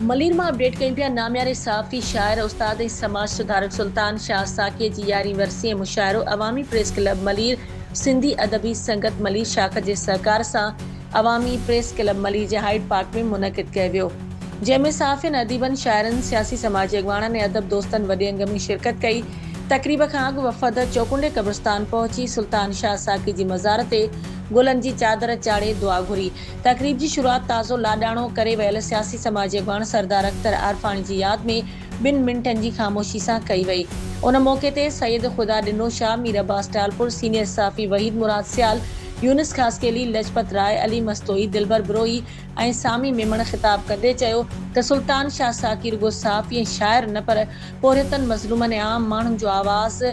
मलीर मां अपडेट कई पिया। नामियारे साफ़ी शाइर उस्ताद ऐं समाज सुधारक सुल्तान शाह साकीअ जी 11वीं वरसी ऐं मुशाइरो अवामी प्रेस क्लब मलीर सिंधी अदबी संगत मलीर शाख जे सहकार सां अवामी प्रेस क्लब मलीर जे हाइड पार्क में मुनक़िद कयो वियो, जंहिंमें साफ़ियन अदीबन शाइरनि सियासी समाजी अॻवाननि ऐं अदब दोस्तनि वॾे अंग में शिरकत कई। तक़रीब खां अॻु वफ़द चौकुंडे कब्रिस्तान पहुची सुल्तान शाह साकी जी मज़ार ते गुलनि जी चादर चाढ़े दुआ घुरी। तक़रीब जी शुरूआत ताज़ो लाॾाणो करे वियल सियासी समाजी अॻवान सरदार अख्तर आरफाणी जी यादि में 2 मिंटनि जी ख़ामोशी सां कई वई। उन मौक़े ते सैयद ख़ुदा ॾिनो शाह, मीर अब्बास टालपुर, सीनियर साफ़ी वहीद मुराद सियाल, यूनिस खासकेली, लजपत राय, अली मस्तोई, दिलबर बिरोई ऐं सामी मेमण ख़िताब कंदे चयो त सुल्तान शाह साकी रुगो साफ़ी ऐं शाइर न पर पोरियतनि मज़लूमनि ऐं आम माण्हुनि जो आवाज़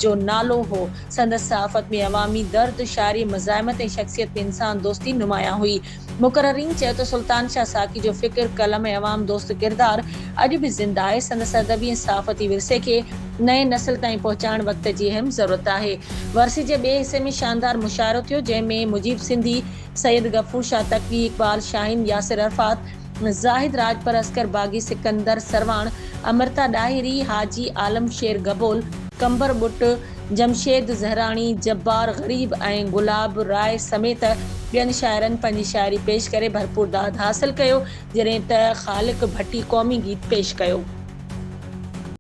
जो नालो हो। संदसि सहाफ़त में अवामी दर्द, शाइरी, मज़ाहिमत ऐं शख़्सियत में इंसान दोस्ती नुमायां हुई। मुक़र्रिरीन चयो त सुल्तान शाह साकी जो फ़िक्र, कलम ऐं अवाम दोस्त किरदार अॼु बि ज़िंदा आहे। संदसि अदबी ऐं सहाफ़ती विरसे खे नए नस्ल ताईं पहुचाइण वक़्त जी अहम ज़रूरत आहे। वरसी जे ॿिए हिसे में शानदार मुशाइरो थियो, जंहिंमें मुजीब सिंधी, सैयद गफ़ूर शाह तक़वी, इक़बाल शाहीन, यासिर अरफात, ज़ाहिद राजपर, असकर बागी, सिकंदर सरवाण, अमृता डाहिरी, हाजी आलम शेर गबोल, कंबर बुट, जमशेद ज़हरानी, जब्बार ग़रीब ऐं गुलाब राय समेत ॿियनि शाइरनि पंहिंजी शाइरी पेश करे भरपूर दाद हासिल कयो, जॾहिं त ख़ालिक भट्टी क़ौमी गीत पेश कयो।